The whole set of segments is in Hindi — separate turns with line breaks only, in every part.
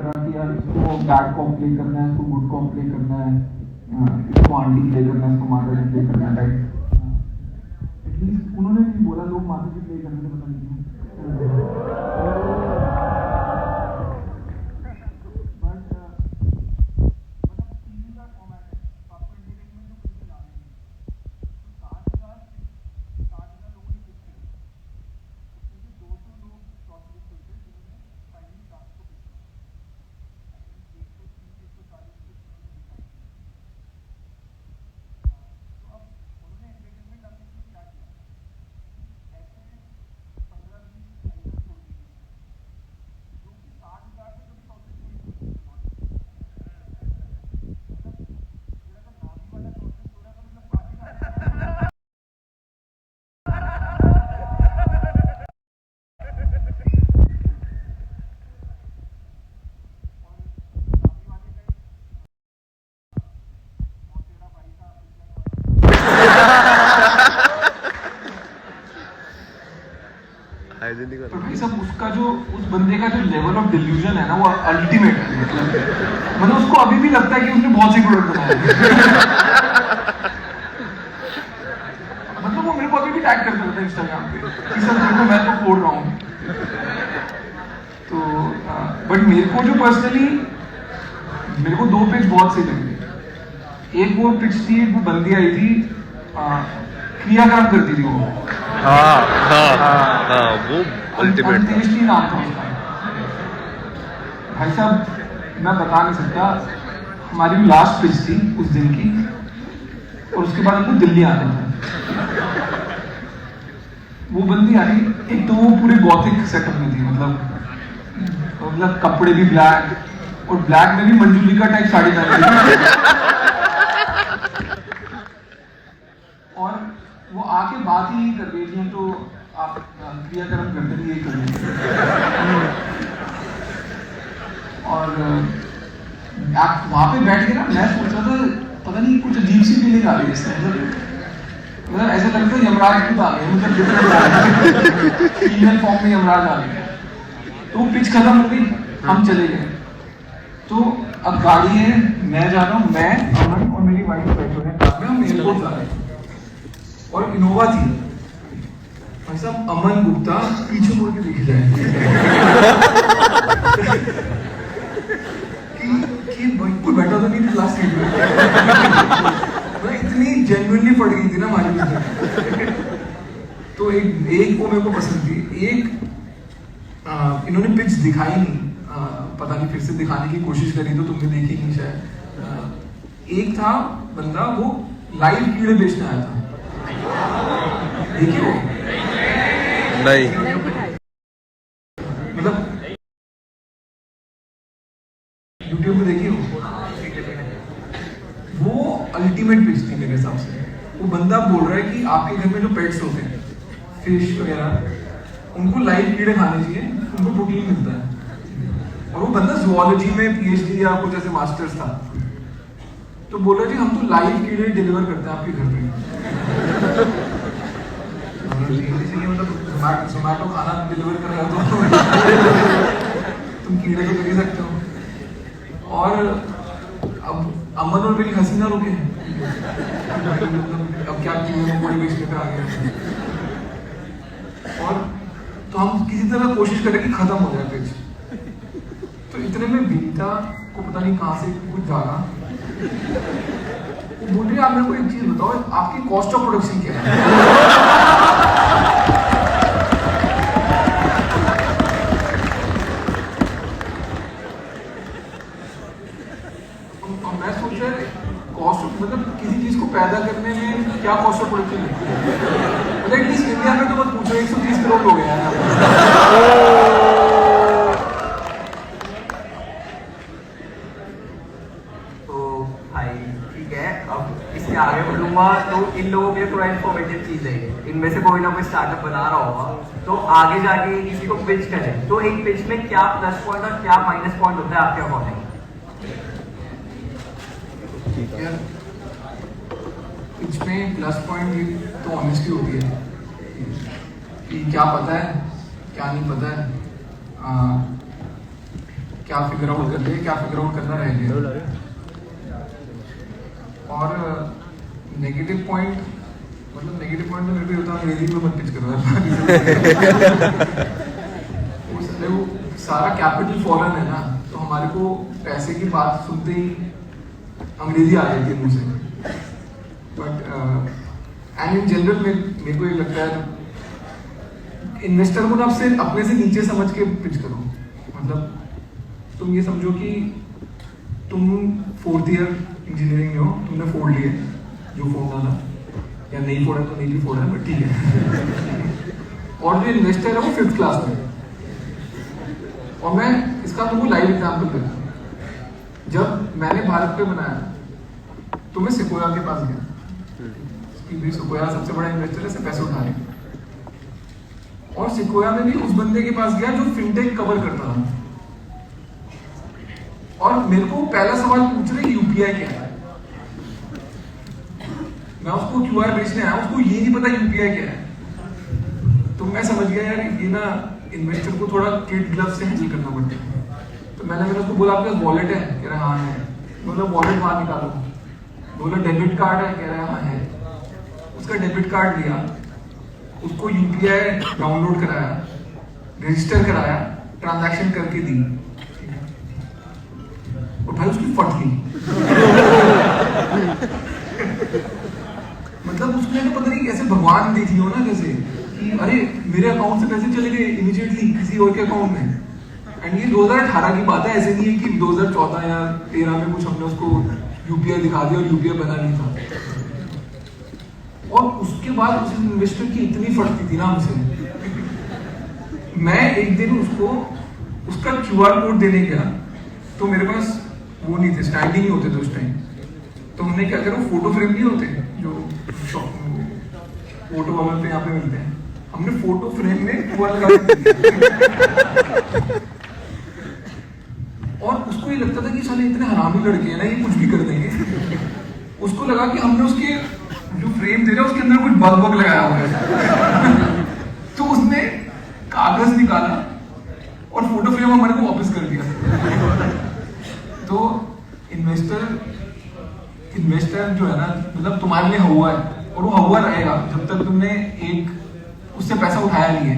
रहा कि यार इसको बैड कॉप प्ले करना है, इसको गुड कॉप प्ले करना है, इसको आंटी प्ले करना है, इसको माता जी प्ले करना है, राइट? एटलीस्ट उन्होंने भी बोला लोग माता जी प्ले करने से पता नहीं क्यों। तो भाई साहब उसका जो उस बंदे का जो लेवल ऑफ डिल्यूजन है ना वो अल्टीमेट है। मतलब उसको अभी भी लगता है कि उसने बहुत सी प्रोडक्ट बनाया है। मतलब वो मेरे को अभी भी टैग करता रहता है इंस्टाग्राम पे कि सर देखो मैं तो फोड़ रहा हूँ। तो बट मेरे को जो पर्सनली मेरे को दो पिच बहुत सही लगी। एक वो पिच थी, वो बंदी आई थी क्रियाक्रम करती थी वो।
वो अल्टीमेट
नाम था उसका। भाई साहब मैं बता नहीं सकता, हमारी लास्ट पिच थी उस दिन की और उसके बाद हमको दिल्ली आना था। वो बंदी आई, एक तो वो पूरे गॉथिक सेटअप में थी, मतलब कपड़े भी ब्लैक और ब्लैक में भी मंजुलिका टाइप साड़ी पहनी थी। और वो आके बात ही कर रही थी, तो आप क्रियाक्रम करते भी यही कर रहे थे। और आप वहां पे बैठ के ना मैं सोच रहा था पता नहीं कुछ अजीब सी फीलिंग आ रही है इससे। मतलब ऐसा लगता है यमराज खुद आ गए, मतलब फीमेल फॉर्म में यमराज आ गए। तो पिच खत्म हो गई, हम चले गए। तो अब गाड़ी है, मैं जा रहा हूँ, मैं अमन और मेरी वाइफ बैठे हैं कार में, हम एयरपोर्ट जा रहे हैं और इनोवा थी। भाई साहब अमन गुप्ता पीछे मुड़ के दिख जाए कि भाई कोई बैठा तो नहीं था लास्ट सीट में। इतनी जेन्युइनली पड़ गई थी ना हमारी बीच। तो एक वो मेरे को पसंद थी, एक इन्होंने पिच दिखाई नहीं, पता नहीं फिर से दिखाने की कोशिश करी तो तुमने देखी नहीं शायद। एक था बंदा वो लाइव कीड़े बेचने आया था, देखिए वो
नहीं
मतलब यूट्यूब में देखिए वो अल्टीमेट पिच थी मेरे हिसाब से। वो बंदा बोल रहा है कि आपके घर में जो पेट्स होते हैं फिश वगैरह, उनको लाइव कीड़े खाने चाहिए, उनको प्रोटीन मिलता है। और वो बंदा जूलॉजी में पीएचडी या कुछ ऐसे मास्टर्स था। तो बोला जी हम तो लाइव कीड़े डिलीवर करते हैं आपके घर पे। मतलब जोमैटो खाना डिलीवर कर रहा है तो तुम कीड़े तो कर ही सकते हो। और अब अमन और मेरी हंसी ना रुके, अब क्या बड़ी बेचने पे आ गया। और तो हम किसी तरह कोशिश करें कि खत्म हो जाए पिच। तो इतने में विनीता को पता नहीं कहाँ से कुछ जागा, वो बोल रही है आप मेरे को एक चीज बताओ, आपकी कॉस्ट ऑफ प्रोडक्शन क्या है? मैं सोच रहा कॉस्ट मतलब किसी चीज को पैदा करने में क्या कॉस्ट ऑफ प्रोडक्शन है। मतलब एटलीस्ट इंडिया में तो मत पूछो, 130 करोड़ लोग हैं यार।
तो भाई ठीक है, अब इसके आगे बढ़ूंगा तो इन लोगों के लिए थोड़ा इन्फॉर्मेटिव चीज है। इनमें से कोई ना कोई स्टार्टअप बना रहा होगा तो आगे जाके किसी को पिच करें तो एक पिच में क्या प्लस पॉइंट और क्या माइनस पॉइंट होता है आपके अकॉर्डिंग?
इसमें प्लस पॉइंट तो ऑनेस्टी होती है कि क्या पता है क्या नहीं पता है, क्या फिगर आउट कर लिया, क्या फिगर आउट करना रह गया। और नेगेटिव पॉइंट मतलब नेगेटिव पॉइंट तो मेरे को ये होता है अंग्रेजी में मत पिच करो वो सारा कैपिटल फॉरेन है ना, तो हमारे को पैसे की बात सुनते ही अंग्रेजी आ जाती है मुझे। बट एंड इन जनरल मेरे को ये लगता है इन्वेस्टर को ना आपसे अपने से नीचे समझ के पिच करो। मतलब तुम ये समझो कि तुम 4th ईयर इंजीनियरिंग में हो, तुमने फोड़ लिए जो फोड़ना था, या नहीं फोड़ा तो नहीं भी फोड़ा है, बट ठीक है। और जो इन्वेस्टर है वो 5th क्लास में। और मैं इसका तुमको लाइव एग्जाम्पल देता हूँ। जब मैंने भारत पे बनाया तो मैं सिकोया के पास गया कि भाई सिकोया सबसे बड़ा इन्वेस्टर है, से पैसे उठा रहे। और सिकोया में भी उस बंदे के पास गया जो फिनटेक कवर करता था। और मेरे को पहला सवाल पूछ रहे यूपीआई क्या है। मैं उसको क्यूआर बेचने आया, उसको ये नहीं पता यूपीआई क्या है। तो मैं समझ गया यार ये ना इन्वेस्टर को थोड़ा किड ग्लव से हैंडल करना पड़ता है। तो मैंने उसको बोला आपके पास वॉलेट है? कह रहा हाँ है। बोला वॉलेट बाहर निकालो। बोला डेबिट कार्ड है? कह रहा हाँ है। उसका डेबिट कार्ड लिया, उसको यूपीआई डाउनलोड कराया, रजिस्टर कराया, ट्रांजैक्शन करके दी, और भाई उसकी फट गई। मतलब उसने तो पता नहीं कैसे भगवान देखी हो ना, जैसे कि अरे मेरे अकाउंट से पैसे चले गए इमीडिएटली किसी और के अकाउंट में। एंड ये 2018 की बात है, ऐसे नहीं है कि 2014 या 13 में कुछ हमने उसको यूपीआई दिखा दिया और यूपीआई बना नहीं था। और उसके बाद उस इन्वेस्टर की इतनी फटती थी ना हमसे, मैं एक दिन उसको उसका क्यूआर कोड देने गया, तो मेरे पास वो नहीं थे, स्टैंडिंग ही होते थे उस टाइम। तो हमने क्या करा, फोटो फ्रेम नहीं होते जो फोटो वालों पे यहाँ पे मिलते हैं, हमने फोटो फ्रेम में क्यूआर लगा दिया। और उसको ये लगता था कि साले इतने हरामी लड़के हैं ना, ये कुछ भी कर देंगे। उसको लगा कि हमने उसके जो फ्रेम दे रहा है उसके अंदर कुछ बग बग लगाया हुआ है। तो उसने कागज निकाला और फोटो फ्रेम हमारे को वापस कर दिया। तो इन्वेस्टर जो है ना, मतलब तुम्हारे लिए हुआ है और वो हुआ रहेगा जब तक तुमने एक उससे पैसा उठाया नहीं है।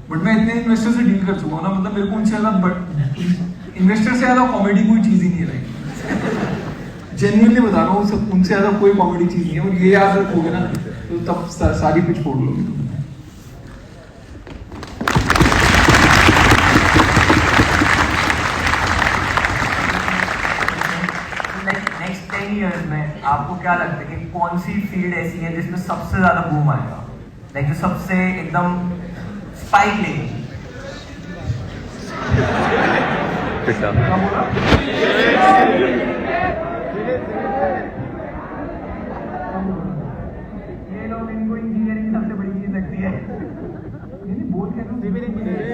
बट मैं इतने इन्वेस्टर से डील कर चुका हूँ ना, मतलब मेरे को उनसे ज्यादा इन्वेस्टर से ज्यादा कॉमेडी कोई चीज ही नहीं रही। जेन्युइनली बता रहा हूँ, उनसे ज्यादा कोई कॉमेडी चीज नहीं है। और ये याद रखोगे ना तो तब सारी पिच फोड़ लोगे तुम।
नेक्स्ट 10 years में आपको क्या लगता है कि कौन सी फील्ड ऐसी है जिसमें सबसे ज्यादा बूम आएगा, लाइक जो सबसे एकदम स्पाइक लेगी?
क्या बोला?
ये लोग इनको इंजीनियरिंग सबसे बड़ी चीज लगती है।
नहीं बोल क्या सिविल इंजीनियरिंग।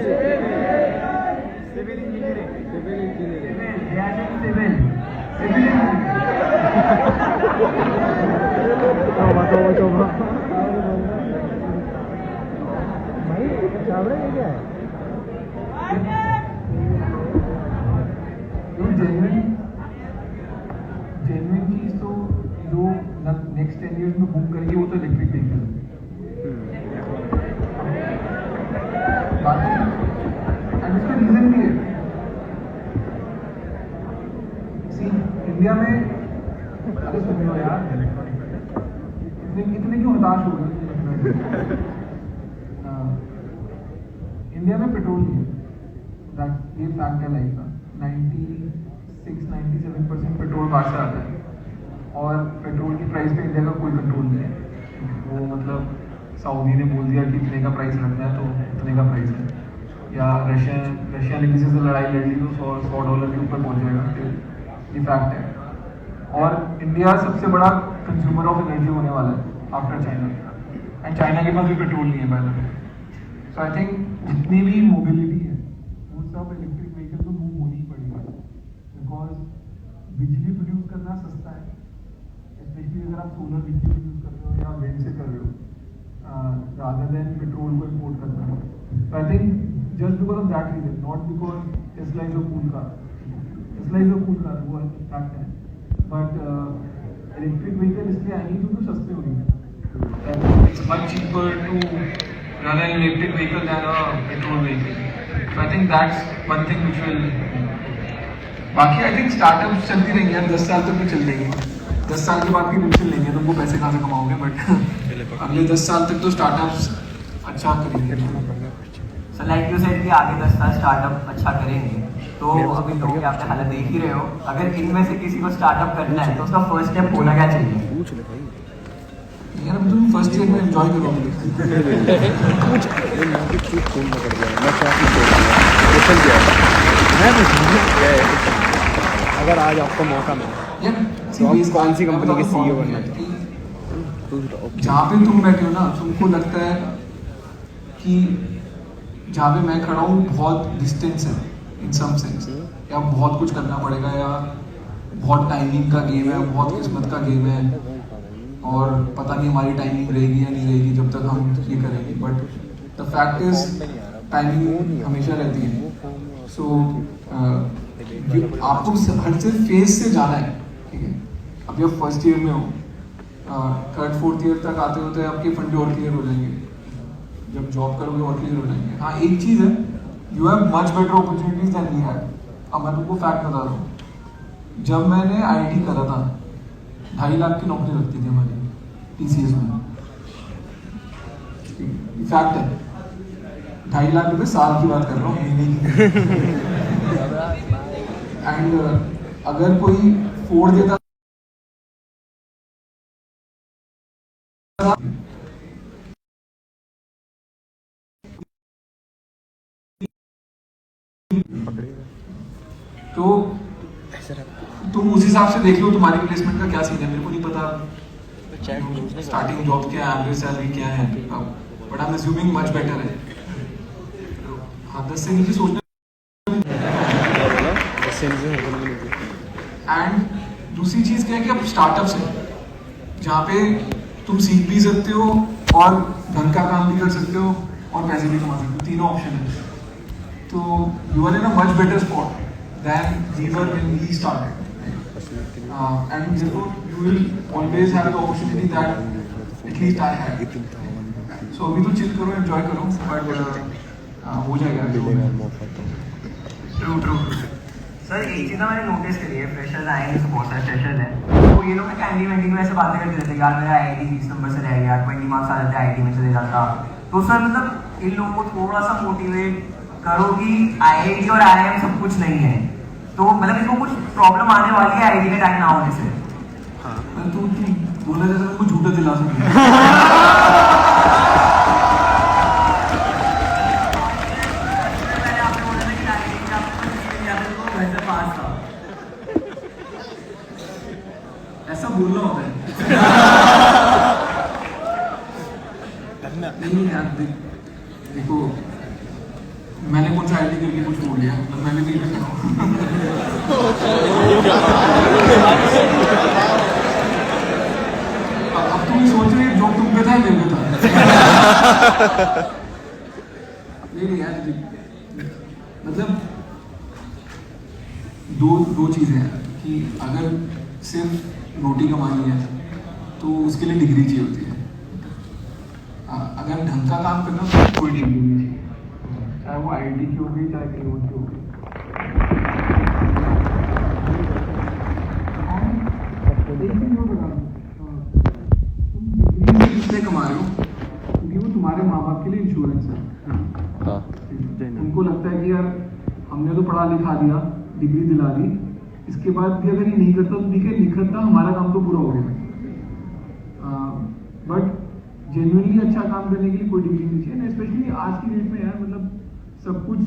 जेन्युइन चीज तो जो नेक्स्ट 10 years में बूम करेगी वो तो इलेक्ट्रिक व्हीकल। एंड इसका रीजन भी है, इंडिया में अरे सुनियो यार, इतने क्यों हताश हो गए? इंडिया में पेट्रोल नहीं है, ये फैक्ट है लाइफ का। 96-97% पेट्रोल बाहर से आता है और पेट्रोल की प्राइस पे इंडिया का कोई कंट्रोल नहीं है। वो मतलब सऊदी ने बोल दिया कि इतने का प्राइस रखना है तो इतने का प्राइस है, या रशिया ने किसी से लड़ाई लड़ ली तो $100 के ऊपर पहुंच जाएगा। ये फैक्ट है। और इंडिया सबसे बड़ा कंज्यूमर ऑफ एनर्जी होने वाला है आफ्टर चाइना, एंड चाइना के पास भी पेट्रोल नहीं है पहले। सो आई थिंक जितनी भी मोबिलिटी है वो सब इलेक्ट्रिक व्हीकल को मूव होनी ही पड़ेगा, बिकॉज बिजली प्रोड्यूस करना सस्ता है, स्पेशली अगर आप सोलर बिजली प्रोड्यूस कर रहे हो या विंड से कर रहे हो, रादर देन पेट्रोल को इम्पोर्ट करना। So I think just because of that reason, not because Tesla is a cool car, Tesla is a cool car, वो फैक्ट है, बट इलेक्ट्रिक व्हीकल इसलिए आएंगे क्योंकि सस्ते होंगे। It's much cheaper to run an electric vehicle than a petrol vehicle, so I think that's one thing which will, बाकी आई थिंक स्टार्टअप चलती रहेंगी यार, 10 साल तक तो चल देंगे, 10 साल के बाद भी टेंशन लेंगे, तुमको पैसे कहाँ से कमाओगे, बट अगले 10 साल तक तो स्टार्टअप्स अच्छा करेंगे।
सो लाइक यू सेड कि आगे 10 साल स्टार्टअप अच्छा करेंगे, तो अभी लोग आपने हालत देख ही रहे हो, अगर इनमें से किसी को स्टार्टअप करना है तो उसका फर्स्ट स्टेप होना क्या चाहिए?
यार अब तुम फर्स्ट ईयर में एंजॉय करोगे।
अगर आज आपको मौका मिले तो आप कौन सी कंपनी के सीईओ बनना चाहते?
जहाँ पे तुम बैठे हो ना, तुमको लगता है कि जहाँ पे मैं खड़ा हूँ बहुत डिस्टेंस है इन सम सेंस, या बहुत कुछ करना पड़ेगा, या बहुत टाइमिंग का गेम है, बहुत किस्मत का गेम है, और पता नहीं हमारी टाइमिंग रहेगी या नहीं रहेगी जब तक हम ये करेंगे, but the fact is timing हमेशा रहती है। सो आपको हर से फेज से जाना है, ठीक है? अभी आप फर्स्ट ईयर में हो, थर्ड फोर्थ ईयर तक आते होते आपके फंडे और क्लियर हो जाएंगे, जब जॉब करोगे और क्लियर हो जाएंगे। हाँ एक चीज़ है, you have much better opportunities than we had. अब मैं तुमको फैक्ट बता रहा हूँ, जब मैंने आईटी करा था 2.5 लाख की नौकरी लगती थी हमारी टीसीएस में, फैक्ट है, 2.5 लाख रुपए साल की बात कर रहा हूँ, महीने की। एंड अगर कोई फोड़ देता तो तुम उस हिसाब से देख लो तुम्हारी प्लेसमेंट का क्या सीन है, मेरे को नहीं पता स्टार्टिंग जॉब क्या है, एवरेज सैलरी क्या है, but I am assuming much better है। हाँ 10 से नीचे सोचना। एंड दूसरी चीज़ क्या है कि अब स्टार्टअप्स है जहाँ पे तुम सीख भी सकते हो और घर का काम भी कर सकते हो और पैसे भी कमा सकते हो, तीनों ऑप्शन है। तो you are in a much better spot than we were when we started, and therefore you will always have the opportunity that at least I had. So अभी तो चिल करो, एंजॉय करो, बट हो जाएगा। ट्रू
सर एक चीज़ ना मैंने नोटिस करी है, फ्रेशर्स आए हैं, बहुत सारे फ्रेशर्स हैं, तो ये लोग कैंटीन वैंटीन में ऐसे बातें करते रहते हैं, यार मेरा आईआईटी 20 नंबर से रह गया, 20 मार्क्स आ जाते आईआईटी में चले जाता। तो सर मतलब इन लोगों को थोड़ा सा मोटिवेट करो कि आईआईटी और आईआईएम सब कुछ नहीं है, तो मतलब इसको कुछ प्रॉब्लम आने वाली है आईआईटी के टाइम ना होने से।
हाँ तू बोला जाता है, कुछ झूठा दिला सकते ऐसा बोलना होता है। नहीं यार देखो, मैंने कौन सा आईटी करके कुछ बोल लिया, मतलब मैंने नहीं लिखा। अब तुम सोच रहे जो तुम पे था मेरे पे था। नहीं यार, मतलब दो चीज़ें हैं कि अगर सिर्फ रोटी कमानी है तो उसके लिए डिग्री चाहिए होती है, अगर ढंग का काम करना तो कोई डिग्री नहीं चाहिए, चाहे वो आईटी की होगी चाहे कहीं और की होगी। तुम डिग्री इसलिए कमा रहे हो क्योंकि वो तुम्हारे माँ बाप के लिए इंश्योरेंस है। उनको लगता है कि यार हमने तो पढ़ा लिखा दिया, डिग्री दिला दी, इसके बाद भी अगर ये नहीं करता तो ठीक है, निखरता हमारा काम तो पूरा हो गया। बट जेन्युइनली अच्छा काम करने के लिए कोई डिग्री नहीं चाहिए, स्पेशली आज की डेट में यार, मतलब सब कुछ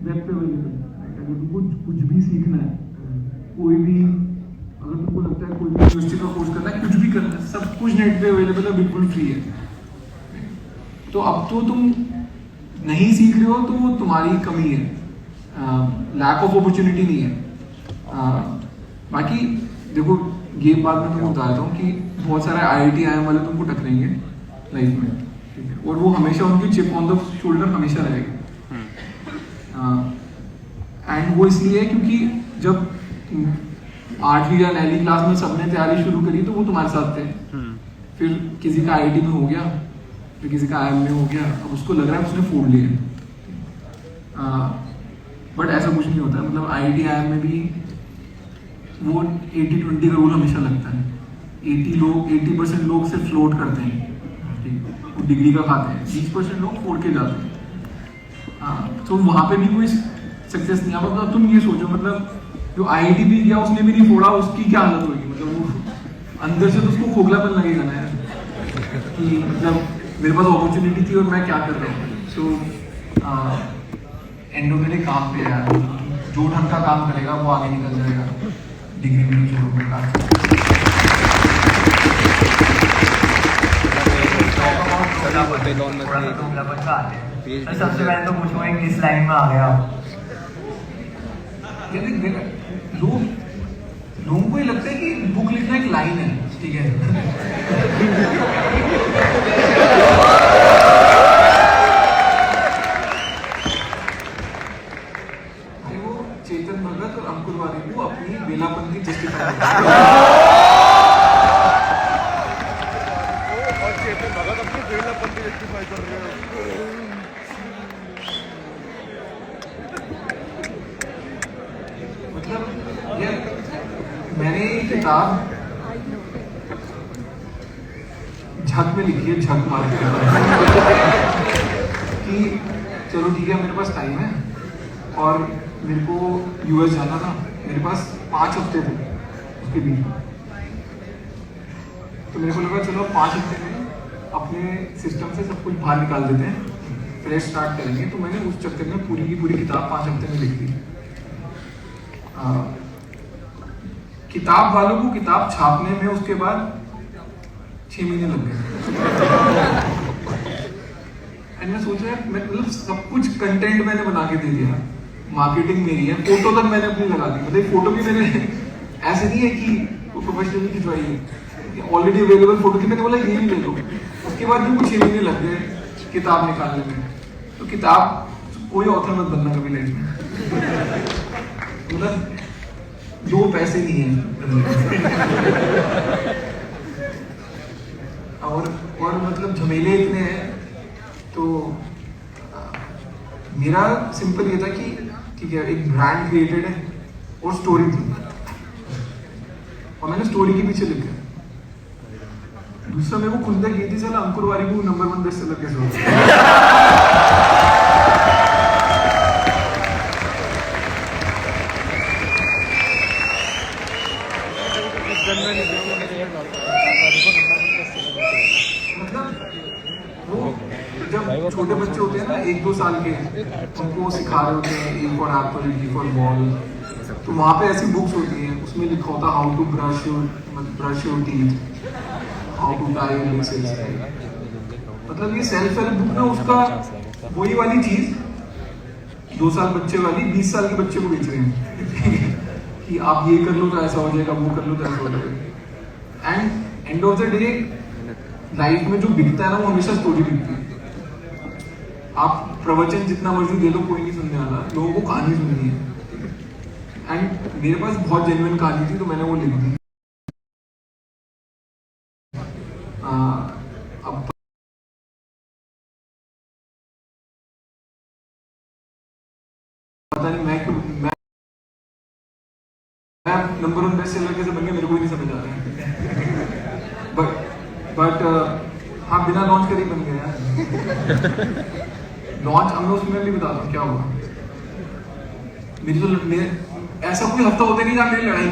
वेब पे अवेलेबल है। अगर तुमको कुछ भी सीखना है, कोई भी, अगर तुमको लगता है कोई भी यूनिवर्सिटी का कोर्स करना है, कुछ भी करना है, सब कुछ नेट पे अवेलेबल है, बिल्कुल फ्री है। तो अब तो तुम नहीं सीख रहे हो तो वो तुम्हारी कमी है, लैक ऑफ अपॉर्चुनिटी नहीं है। बाकी देखो, ये बात मैं तुमको बता देता हूँ कि बहुत सारे आईआईटी आईएम वाले तुमको टकरेंगे लाइफ में, ठीक है, और वो हमेशा उनकी चिप ऑन द शोल्डर हमेशा रहेगी। एंड वो इसलिए क्योंकि जब 8वीं या 9वीं क्लास में सबने तैयारी शुरू करी तो वो तुम्हारे साथ थे, फिर किसी का IIT में हो गया, फिर किसी का IIM में हो गया, अब उसको लग रहा है उसने फोड़ लिया। बट ऐसा कुछ नहीं होता, मतलब IIT IIM में भी वो 80-20 का रूल हमेशा लगता है। 80% लोग सिर्फ फ्लोट करते हैं, वो डिग्री का खाते हैं, 20% लोग फोड़ के जाते हैं। तो वहाँ पे भी कोई सक्सेस नहीं आ पाता। तुम ये सोचो, मतलब जो IIT भी गया उसने भी नहीं फोड़ा, उसकी क्या हालत होगी, मतलब वो अंदर से तो उसको खोखलापन लगेगा ना यार, कि मतलब मेरे पास अपॉर्चुनिटी थी और मैं क्या कर रहा हूँ। So end of the day काम पे यार, जो ढंग का काम करेगा वो आगे निकल जाएगा, डिग्री में नहीं छोड़ूंगा।
सबसे पहले तो पूछूंगा किस लाइन में आ गया आप?
लोगों को ये लगता है कि बुक लिखना एक लाइन है, ठीक है। वो चेतन भगत और अंकुर वारिकू अपनी बेलापंथी जस्टिफाई कर रहे हैं। मतलब ये मैंने ये किताब झक में लिखी है, झक मार के कि चलो ठीक है, मेरे पास टाइम है और मेरे को US जाना था, मेरे पास 5 हफ्ते थे उसके बीच में, तो मेरे को लगा चलो 5 हफ्ते में अपने सिस्टम से सब कुछ बाहर निकाल देते हैं, फ्रेश स्टार्ट करेंगे। तो मैंने उस चक्कर में पूरी की पूरी किताब 5 हफ्ते में लिख दी। किताब वालों को किताब छापने में उसके बाद 6 महीने लग गए। एंड मैं सोच रहा मैं मतलब सब कुछ कंटेंट मैंने बना के दे दिया, मार्केटिंग मेरी है, फोटो तक मैंने अपनी लगा दी, मतलब फोटो भी मैंने ऐसे नहीं है कि वो प्रोफेशनली खिंचवाई है, ऑलरेडी अवेलेबल फोटो की, मैंने बोला ये भी ले लो। उसके बाद भी कुछ 6 महीने लग गए किताब निकालने में। तो किताब कोई ऑथर मत बनना कभी लाइफ में, मतलब 2 पैसे नहीं है। और मतलब झमेले इतने हैं। तो मेरा सिंपल ये था कि ठीक है, एक ब्रांड क्रिएटेड है और स्टोरी थी, और मैंने स्टोरी के पीछे लिखा। दूसरा मेरे को खुद तक ये थी, साला अंकुर वारिकू नंबर 1 बेस्टसेलर कैसे होगा। जब छोटे बच्चे होते हैं ना 1-2 साल के, उनको सिखा रहे होते हैं A for Apple, B for ball, तो वहाँ पे ऐसी बुक्स होती हैं, उसमें लिखा होता how to brush your teeth, how to tie your laces. मतलब ये सेल्फ हेल्प बुक ना, उसका वही वाली चीज 2 साल बच्चे वाली 20 साल के बच्चे को बेच रहे हैं कि आप ये कर लो तो ऐसा हो जाएगा, वो कर लो तो ऐसा हो जाएगा। End of the day life में जो बिकता है ना, वो हमेशा स्टोरी बिकती है। आप प्रवचन जितना मर्जी दे लो, कोई नहीं सुनने वाला, लोगों को कहानी सुननी है। एंड मेरे पास बहुत जेन्युइन कहानी थी, तो मैंने वो लिख दी। अब पता नहीं मैं नंबर 1 बेस्टसेलर कैसे बन गया, मेरे को ही नहीं समझ आ रहा है। बट हाँ, बिना लॉन्च करे बन गया। लॉन्च अब मैं उसमें भी बताता हूँ क्या हुआ। मेरी तो ऐसा कोई हफ्ता होता नहीं जहाँ मेरी लड़ाई